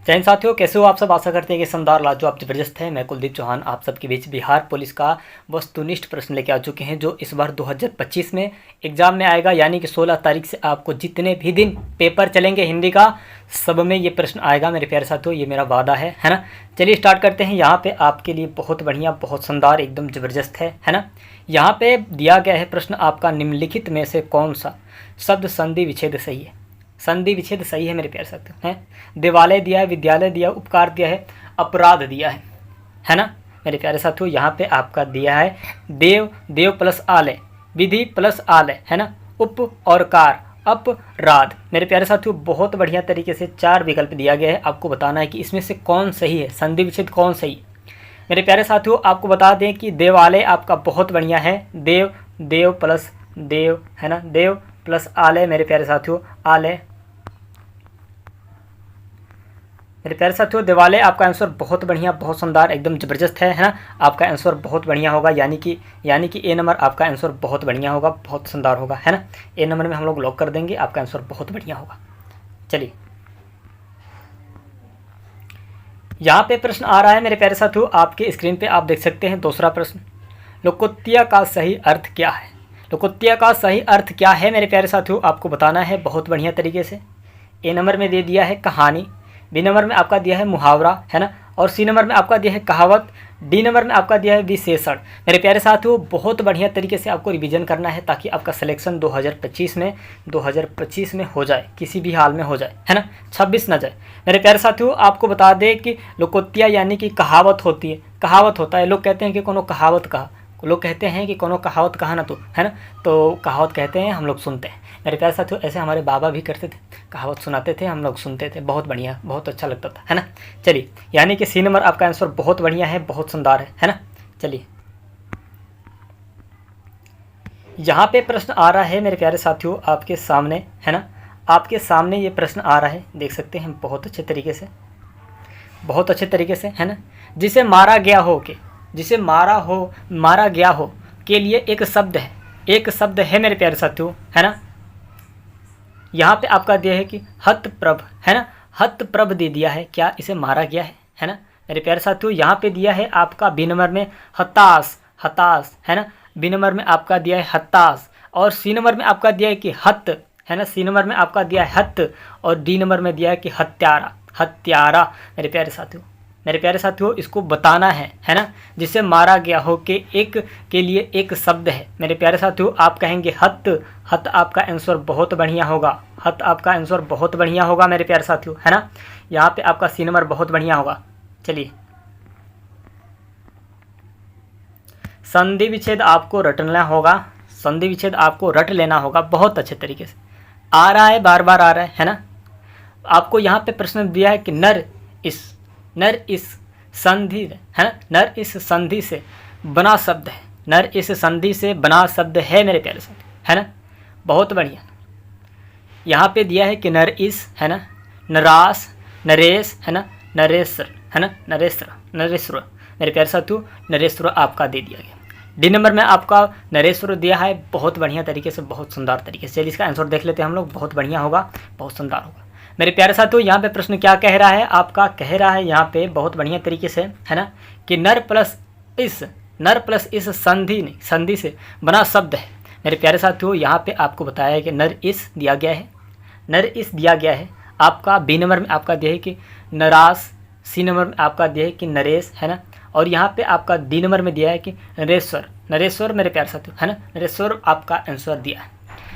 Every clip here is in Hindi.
जय हिंद साथियों, कैसे हो आप सब। आशा करते हैं कि शानदार लाजवाब जबरदस्त है। मैं कुलदीप चौहान आप सबके बीच बिहार पुलिस का वस्तुनिष्ठ प्रश्न लेके आ चुके हैं, जो इस बार 2025 में एग्जाम में आएगा। यानी कि 16 तारीख से आपको जितने भी दिन पेपर चलेंगे हिंदी का, सब में ये प्रश्न आएगा मेरे प्यारे साथियों, ये मेरा वादा है ना। चलिए स्टार्ट करते हैं। यहाँ पे आपके लिए बहुत बढ़िया, बहुत शानदार, एकदम ज़बरदस्त है ना। यहाँ पे दिया गया है प्रश्न आपका, निम्नलिखित में से कौन सा शब्द संधि विच्छेद सही है। संधि विच्छेद सही है मेरे प्यारे साथियों, हैं। देवालय दिया है, विद्यालय दिया, उपकार दिया है, अपराध दिया है ना मेरे प्यारे साथियों। यहाँ पे आपका दिया है देव, देव प्लस आलय, विधि प्लस आलय, है ना, उप और कार, अपराध। मेरे प्यारे साथियों बहुत बढ़िया तरीके से 4 विकल्प दिया गया है। आपको बताना है कि इसमें से कौन सही है, संधि विच्छेद कौन सही है। मेरे प्यारे साथियों आपको बता दें कि देवालय आपका बहुत बढ़िया है, देव, देव प्लस देव, है ना, देव प्लस आलय। मेरे प्यारे साथियों आलय, मेरे प्यारे साथियों देवालय आपका आंसर बहुत बढ़िया, बहुत शानदार, एकदम ज़बरदस्त है ना। आपका आंसर बहुत बढ़िया होगा, यानी कि ए नंबर आपका आंसर बहुत बढ़िया होगा, बहुत शानदार होगा, है ना। ए नंबर में हम लोग लॉक कर देंगे, आपका आंसर बहुत बढ़िया होगा। चलिए यहाँ पे प्रश्न आ रहा है मेरे प्यारे साथियों, आपके स्क्रीन पे आप देख सकते हैं। दूसरा प्रश्न, लोकोत्तय का सही अर्थ क्या है। लोकोत्तय का सही अर्थ क्या है मेरे प्यारे साथियों, आपको बताना है बहुत बढ़िया तरीके से। ए नंबर में दे दिया है कहानी, बी नंबर में आपका दिया है मुहावरा, है ना, और सी नंबर में आपका दिया है कहावत, डी नंबर में आपका दिया है विशेषण। मेरे प्यारे साथियों बहुत बढ़िया तरीके से आपको रिवीजन करना है, ताकि आपका सिलेक्शन 2025 में हो जाए, किसी भी हाल में हो जाए, है ना, 26 ना जाए। मेरे प्यारे साथियों आपको बता दें कि लोकोत्तय यानी कि कहावत होती है, कहावत होता है। लोग कहते हैं कि कोनो कहावत कहा, लोग कहते हैं कि कोनो कहावत कहा ना, तो है ना, तो कहावत कहते हैं, हम लोग सुनते हैं। मेरे प्यारे साथियों ऐसे हमारे बाबा भी करते थे, कहावत सुनाते थे, हम लोग सुनते थे, बहुत बढ़िया, बहुत अच्छा लगता था, है ना। चलिए यानी कि सी नंबर आपका आंसर बहुत बढ़िया है, बहुत शानदार है ना। चलिए यहाँ पे प्रश्न आ रहा है मेरे प्यारे साथियों आपके सामने, है ना, आपके सामने ये प्रश्न आ रहा है, देख सकते हैं बहुत अच्छे तरीके से, बहुत अच्छे तरीके से, है ना। जिसे मारा गया हो के, जिसे मारा गया हो के लिए एक शब्द है, एक शब्द है मेरे प्यारे साथियों, है ना। यहाँ पे आपका दिया है कि हतप्रभ, है ना, हतप्रभ दे दिया है, क्या इसे मारा गया है ना मेरे प्यारे साथियों। यहाँ पे दिया है आपका बी नंबर में हताश, हताश, है ना, बी नंबर में आपका दिया है हताश, और सी नंबर में आपका दिया है कि हत, है ना, सी नंबर में आपका दिया है हत, और डी नंबर में दिया है कि हत्यारा, हत्यारा। मेरे प्यारे साथियों, मेरे प्यारे साथियों इसको बताना है ना। जिसे मारा गया हो के लिए एक शब्द है मेरे प्यारे साथियों, आप कहेंगे हत, हत आपका आंसर बहुत बढ़िया होगा, हत आपका आंसर बहुत बढ़िया होगा मेरे प्यारे साथियों, है ना। यहाँ पे आपका सी नंबर बहुत बढ़िया होगा। चलिए संधि विच्छेद आपको रटना होगा, संधि विच्छेद आपको रट लेना होगा, बहुत अच्छे तरीके से आ रहा है, बार बार आ रहा है ना। आपको यहाँ पे प्रश्न दिया है कि नर इस संधि, है ना, नर इस संधि से बना शब्द है, नर इस संधि से बना शब्द है मेरे प्यारे साथी, है ना, बहुत बढ़िया। यहाँ पे दिया है कि नर इस, है ना, नरास, नरेश, है ना, नरेश्वर, है ना, नरेश्वर। मेरे प्यारे साथियों नरेश्वर आपका दे दिया गया। डी नंबर में आपका नरेश्वर दिया है, बहुत बढ़िया तरीके से, बहुत सुंदर तरीके से। चलिए इसका आंसर देख लेते हैं हम लोग, बहुत बढ़िया होगा, बहुत शानदार होगा। मेरे प्यारे साथियों यहाँ पे प्रश्न क्या कह रहा है, आपका कह रहा है यहाँ पे बहुत बढ़िया तरीके से, है ना, कि नर प्लस इस संधि से बना शब्द है। मेरे प्यारे साथियों यहाँ पे आपको बताया है कि नर इस दिया गया है, नर इस दिया गया है। आपका बी नंबर में आपका दिया है कि नरास, सी नंबर में आपका दिया है कि नरेश, है ना, और यहाँ पे आपका डी नंबर में दिया है कि नरेश्वर। मेरे प्यारे साथियों, है ना, नरेश्वर आपका आंसर दिया है।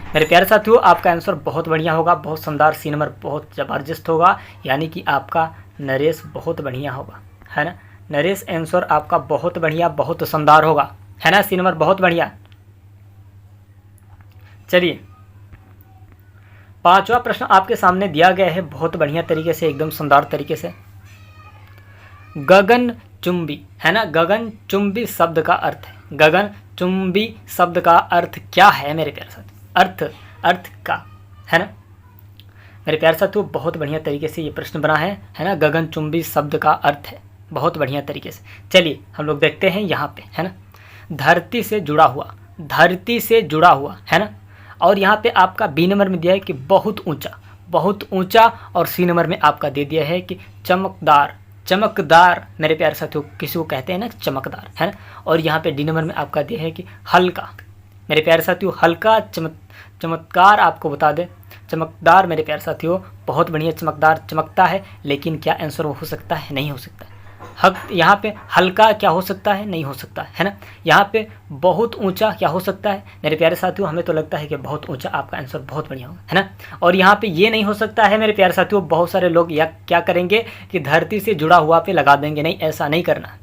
मेरे प्यारे साथियों आपका आंसर बहुत बढ़िया होगा, बहुत शानदार, सी नंबर बहुत ज़बरदस्त होगा, यानी कि आपका नरेश बहुत बढ़िया होगा, है ना, नरेश आंसर आपका बहुत बढ़िया, बहुत शानदार होगा, है ना, सी नंबर बहुत बढ़िया। चलिए 5वां प्रश्न आपके सामने दिया गया है, बहुत बढ़िया तरीके से, एकदम शानदार तरीके से। गगनचुंबी, है ना, गगनचुंबी शब्द का अर्थ है, गगनचुंबी शब्द का अर्थ क्या है मेरे प्यारे साथी, अर्थ का, है ना। मेरे प्यारे साथियों बहुत बढ़िया तरीके से ये प्रश्न बना है ना, गगनचुंबी शब्द का अर्थ है, बहुत बढ़िया तरीके से। चलिए हम लोग देखते हैं यहाँ पे, है ना, धरती से जुड़ा हुआ, है ना, और यहाँ पे आपका बी नंबर में दिया है कि बहुत ऊंचा, बहुत ऊंचा, और सी नंबर में आपका दे दिया है कि चमकदार। चमकदार मेरे प्यारे साथियों किसी को कहते हैं ना चमकदार, है ना। और यहाँ पे डी नंबर में आपका दिया है कि हल्का। मेरे प्यारे साथियों हल्का, चमत्कार आपको बता दें, चमकदार मेरे प्यारे साथियों बहुत बढ़िया। चमकदार चमकता है, लेकिन क्या आंसर हो सकता है? नहीं हो सकता। यहाँ पे हल्का क्या हो सकता है? नहीं हो सकता, है ना। यहाँ पे बहुत ऊंचा क्या हो सकता है? मेरे प्यारे साथियों हमें तो लगता है कि बहुत ऊंचा आपका आंसर बहुत बढ़िया होगा, है ना। और यहाँ पे ये नहीं हो सकता है मेरे प्यारे साथियों, बहुत सारे लोग या क्या करेंगे कि धरती से जुड़ा हुआ पे लगा देंगे। नहीं, ऐसा नहीं करना।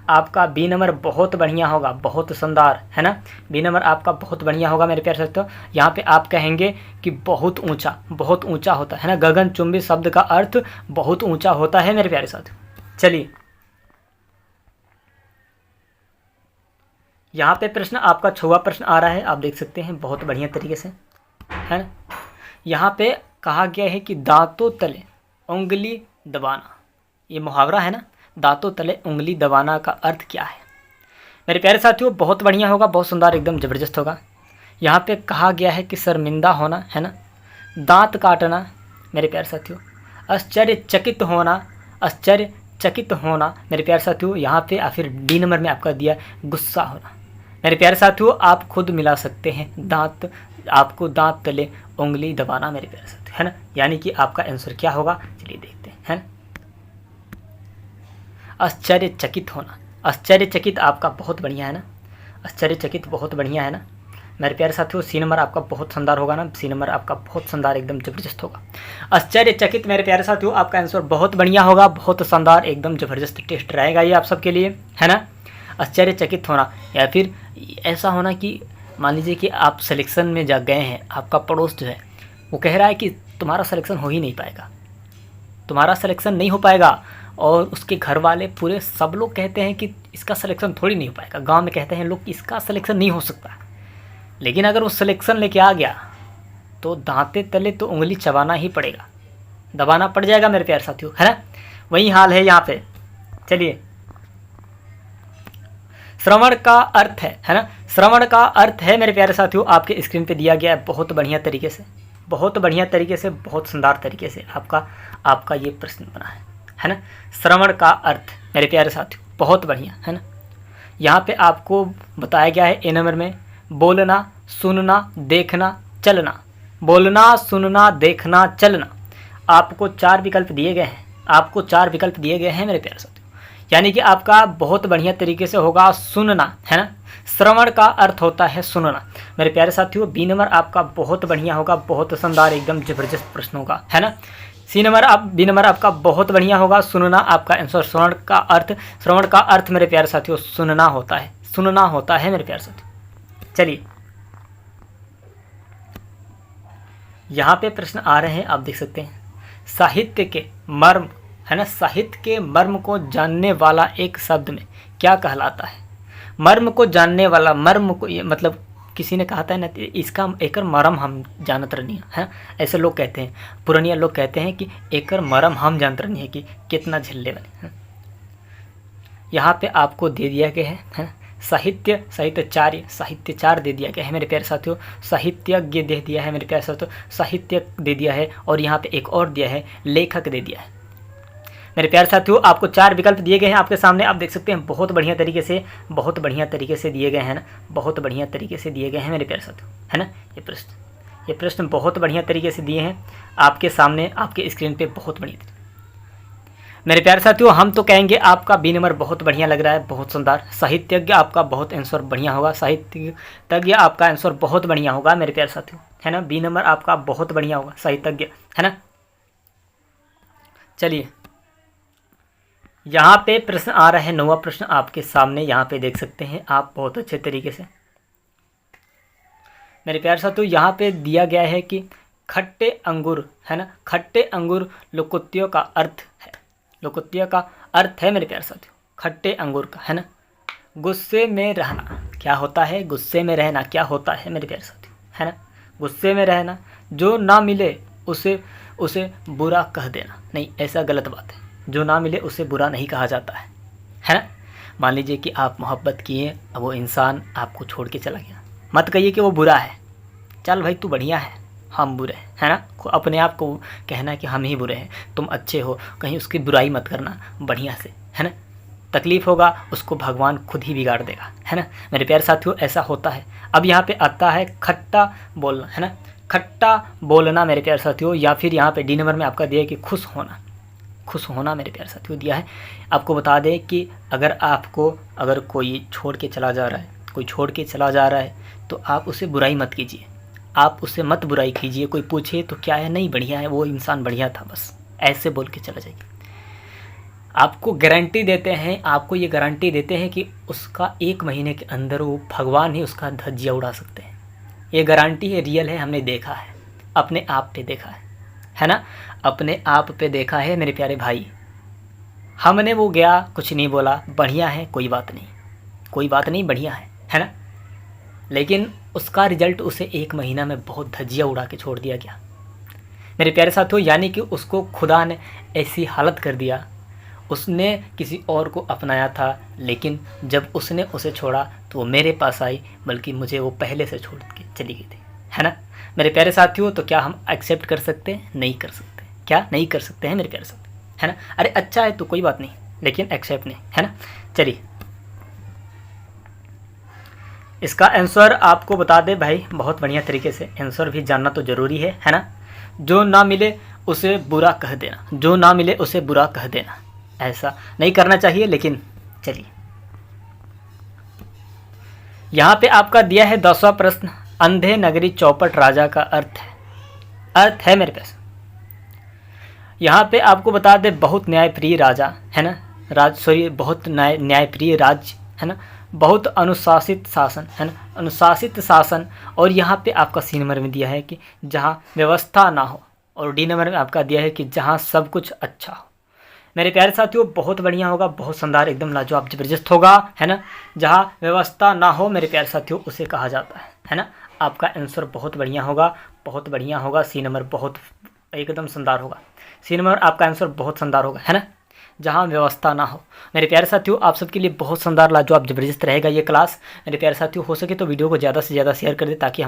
आपका बी नंबर बहुत बढ़िया होगा, बहुत शानदार, है ना। बी नंबर आपका बहुत बढ़िया होगा मेरे प्यारे साथियों। यहाँ पे आप कहेंगे कि बहुत ऊंचा, बहुत ऊंचा होता है ना। गगनचुंबी शब्द का अर्थ बहुत ऊंचा होता है मेरे प्यारे साथियों। चलिए यहाँ पे प्रश्न आपका 6वां प्रश्न आ रहा है, आप देख सकते हैं बहुत बढ़िया तरीके से, है ना। यहाँ पे कहा गया है कि दांतों तले उंगली दबाना, ये मुहावरा है ना, दांतों तले उंगली दबाना का अर्थ क्या है? मेरे प्यारे साथियों बहुत बढ़िया होगा, बहुत सुंदर, एकदम ज़बरदस्त होगा। यहाँ पे कहा गया है कि शर्मिंदा होना, है ना, दांत काटना मेरे प्यारे साथियों, आश्चर्यचकित होना, आश्चर्यचकित होना मेरे प्यारे साथियों। यहाँ पे या फिर डी नंबर में आपका दिया गुस्सा होना। मेरे प्यारे साथियों आप खुद मिला सकते हैं, दांत, आपको दांत तले उंगली दबाना मेरे प्यारे साथियों, है ना। यानी कि आपका आंसर क्या होगा, चलिए देखते हैं, है ना। आश्चर्यचकित होना, आश्चर्यचकित आपका बहुत बढ़िया है ना, आश्चर्यचकित बहुत बढ़िया है ना मेरे प्यारे साथियों। सी नंबर आपका बहुत शानदार होगा ना, सी नंबर आपका बहुत शानदार, एकदम ज़बरदस्त होगा। आश्चर्यचकित मेरे प्यारे साथियों आपका आंसर बहुत बढ़िया होगा, बहुत शानदार, एकदम ज़बरदस्त टेस्ट रहेगा ये आप सबके लिए, है ना। आश्चर्यचकित होना, या फिर ऐसा होना कि मान लीजिए कि आप सिलेक्शन में जा गए हैं, आपका पड़ोस जो है वो कह रहा है कि तुम्हारा सिलेक्शन हो ही नहीं पाएगा, तुम्हारा सिलेक्शन नहीं हो पाएगा, और उसके घर वाले पूरे सब लोग कहते हैं कि इसका सिलेक्शन थोड़ी नहीं हो पाएगा। गांव में कहते हैं लोग कि इसका सिलेक्शन नहीं हो सकता, लेकिन अगर वो सिलेक्शन लेके आ गया तो दांते तले तो उंगली चबाना ही पड़ेगा, दबाना पड़ जाएगा मेरे प्यारे साथियों, है ना। वही हाल है यहाँ पे। चलिए श्रवण का अर्थ है ना, श्रवण का अर्थ है मेरे प्यारे साथियों आपके स्क्रीन पे दिया गया है बहुत बढ़िया तरीके से, बहुत बढ़िया तरीके से, बहुत शानदार तरीके से आपका ये प्रश्न बना है ना। श्रवण का अर्थ मेरे प्यारे साथियों बहुत बढ़िया, है ना। यहाँ पे आपको बताया गया है ए नंबर में, बोलना, सुनना, देखना, चलना। बोलना, सुनना, देखना, चलना। आपको 4 विकल्प दिए गए हैं, आपको 4 विकल्प दिए गए हैं मेरे प्यारे साथियों। यानी कि आपका बहुत बढ़िया तरीके से होगा सुनना, है ना। श्रवण का अर्थ होता है सुनना मेरे प्यारे साथियों। बी नंबर आपका बहुत बढ़िया होगा, बहुत शानदार, एकदम ज़बरदस्त प्रश्न होगा, है ना। बी नंबर आपका बहुत बढ़िया होगा, सुनना आपका आंसर। श्रवण का अर्थ मेरे प्यारे साथियों सुनना होता है, सुनना होता है मेरे प्यारे साथियों। चलिए यहाँ पे प्रश्न आ रहे हैं, आप देख सकते हैं। साहित्य के मर्म, है ना, साहित्य के मर्म को जानने वाला एक शब्द में क्या कहलाता है? मर्म को जानने वाला, मर्म को मतलब किसी ने कहा था ना, इसका एकर मरम हम जानत रहनी है, ऐसे लोग कहते हैं, पुरानिया लोग कहते हैं कि एकर मरम हम जानत रहनी है कि कितना झल्ले वाले हैं। यहाँ पे आपको दे दिया गया है साहित्याचार्य दे दिया गया है मेरे प्यारे साथियों, साहित्यज्ञ दे दिया है मेरे प्यारे साथियों, साहित्य दे दिया है, और यहाँ पे एक और दिया है लेखक दे दिया है मेरे प्यारे साथियों। आपको 4 विकल्प दिए गए हैं आपके सामने, आप देख सकते हैं बहुत बढ़िया तरीके से, बहुत बढ़िया तरीके से दिए गए हैं ना, बहुत बढ़िया तरीके से दिए गए हैं मेरे प्यारे साथियों, है ना। ये प्रश्न बहुत बढ़िया तरीके से दिए हैं आपके सामने, आपके स्क्रीन पे बहुत बढ़िया मेरे प्यारे साथियों। हम तो कहेंगे आपका बी नंबर बहुत बढ़िया लग रहा है, बहुत शानदार। साहित्यज्ञ आपका बहुत आंसर बढ़िया होगा, साहित्यज्ञ आपका आंसर बहुत बढ़िया होगा मेरे प्यारे साथियों, है ना। बी नंबर आपका बहुत बढ़िया होगा, साहित्यज्ञ, है ना। चलिए यहाँ पे प्रश्न आ रहा है, 9वां प्रश्न आपके सामने, यहाँ पे देख सकते हैं आप बहुत अच्छे तरीके से मेरे प्यारे साथियों। यहाँ पे दिया गया है कि खट्टे अंगूर, है ना, खट्टे अंगूर लोकोक्तियों का अर्थ है, लोकोक्तियों का अर्थ है मेरे प्यारे साथियों, खट्टे अंगूर का, है ना। गुस्से में रहना क्या होता है? गुस्से में रहना क्या होता है मेरे प्यारे साथियों, है ना। गुस्से में रहना, जो ना मिले उसे बुरा कह देना, नहीं, ऐसा गलत बात है, जो ना मिले उसे बुरा नहीं कहा जाता है ना। मान लीजिए कि आप मोहब्बत किए, अब वो इंसान आपको छोड़ के चला गया, मत कहिए कि वो बुरा है, चल भाई तू बढ़िया है, हम बुरे हैं, है ना। अपने आप को कहना कि हम ही बुरे हैं, तुम अच्छे हो, कहीं उसकी बुराई मत करना बढ़िया से, है ना। तकलीफ़ होगा उसको भगवान खुद ही बिगाड़ देगा, है ना। मेरे प्यारे साथियों ऐसा होता है। अब यहाँ पे आता है खट्टा बोलना, है ना। खट्टा बोलना मेरे प्यारे साथियों, या फिर यहाँ पे डी नंबर में आपका दिया है कि खुश होना। खुश होना मेरे प्यारे साथियों दिया है। आपको बता दें कि अगर कोई छोड़ के चला जा रहा है, कोई छोड़ के चला जा रहा है, तो आप उसे बुराई मत कीजिए, आप उससे मत बुराई कीजिए। कोई पूछे तो क्या है, नहीं बढ़िया है, वो इंसान बढ़िया था, बस ऐसे बोल के चला जाइए। आपको गारंटी देते हैं, आपको ये गारंटी देते हैं कि उसका 1 महीने के अंदर वो भगवान ही उसका धज्जियाँ उड़ा सकते हैं। ये गारंटी है, रियल है, हमने देखा है, अपने आप पे देखा है ना। अपने आप पे देखा है मेरे प्यारे भाई। हमने वो गया, कुछ नहीं बोला, बढ़िया है, कोई बात नहीं, कोई बात नहीं, बढ़िया है ना। लेकिन उसका रिजल्ट उसे 1 महीना में बहुत धज्जियाँ उड़ा के छोड़ दिया गया मेरे प्यारे साथियों। यानी कि उसको खुदा ने ऐसी हालत कर दिया, उसने किसी और को अपनाया था, लेकिन जब उसने उसे छोड़ा तो वो मेरे पास आई, बल्कि मुझे वो पहले से छोड़ के चली गई थी, है ना मेरे प्यारे साथियों। तो क्या हम एक्सेप्ट कर सकते हैं? नहीं कर सकते। क्या नहीं कर सकते हैं मेरे प्यारे साथी, है ना। अरे अच्छा है तो कोई बात नहीं, लेकिन एक्सेप्ट नहीं, है ना। चलिए इसका आंसर आपको बता दे भाई, बहुत बढ़िया तरीके से आंसर भी जानना तो ज़रूरी है ना। जो ना मिले उसे बुरा कह देना, जो ना मिले उसे बुरा कह देना, ऐसा नहीं करना चाहिए। लेकिन चलिए यहाँ पे आपका दिया है 10वां प्रश्न, अंधे नगरी चौपट राजा का अर्थ है मेरे पास। यहाँ पे आपको बता दे बहुत न्यायप्रिय राजा, है ना, बहुत न्यायप्रिय राज्य, है ना, बहुत अनुशासित शासन, है ना, अनुशासित शासन। और यहाँ पे आपका सी नंबर में दिया है कि जहाँ व्यवस्था ना हो, और डी नंबर में आपका दिया है कि जहाँ सब कुछ अच्छा हो। मेरे प्यारे साथियों बहुत बढ़िया होगा, बहुत शानदार, एकदम लाजवाब ज़बरदस्त होगा, है ना। जहाँ व्यवस्था ना हो मेरे प्यारे साथियों उसे कहा जाता है ना। आपका आंसर बहुत बढ़िया होगा, बहुत बढ़िया होगा। सी नंबर बहुत एकदम शानदार होगा, सी नंबर आपका आंसर बहुत शानदार होगा, है ना। जहाँ व्यवस्था ना हो मेरे प्यारे साथियों, आप सबके लिए बहुत शानदार लाजवाब ज़बरदस्त रहेगा ये क्लास। मेरे प्यारे साथियों हो सके तो वीडियो को ज़्यादा से ज़्यादा शेयर कर दें, ताकि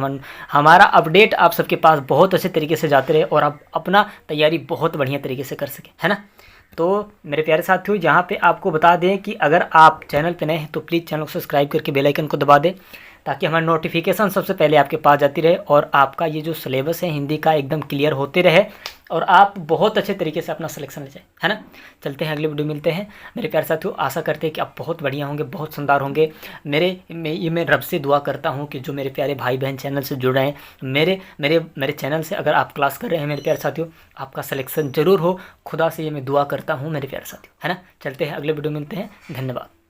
हमारा अपडेट आप सबके पास बहुत अच्छे तरीके से जाते रहे और आप अपना तैयारी बहुत बढ़िया तरीके से कर सकें, है ना। तो मेरे प्यारे साथियों यहाँ पे आपको बता दें कि अगर आप चैनल पे नए हैं तो प्लीज़ चैनल को सब्सक्राइब करके बेल आइकन को दबा दें, ताकि हमारी नोटिफिकेशन सबसे पहले आपके पास जाती रहे और आपका ये जो सिलेबस है हिंदी का एकदम क्लियर होते रहे और आप बहुत अच्छे तरीके से अपना सिलेक्शन ले जाए, है ना। चलते हैं अगले वीडियो मिलते हैं मेरे प्यारे साथियों। आशा करते हैं कि आप बहुत बढ़िया होंगे, बहुत शानदार होंगे। मैं रब से दुआ करता हूँ कि जो मेरे प्यारे भाई बहन चैनल से जुड़ रहे हैं, मेरे चैनल से अगर आप क्लास कर रहे हैं मेरे प्यारे साथियों, आपका सिलेक्शन ज़रूर हो। खुदा से ये मैं दुआ करता हूँ मेरे प्यारे साथियों, है ना। चलते हैं अगले वीडियो मिलते हैं, धन्यवाद।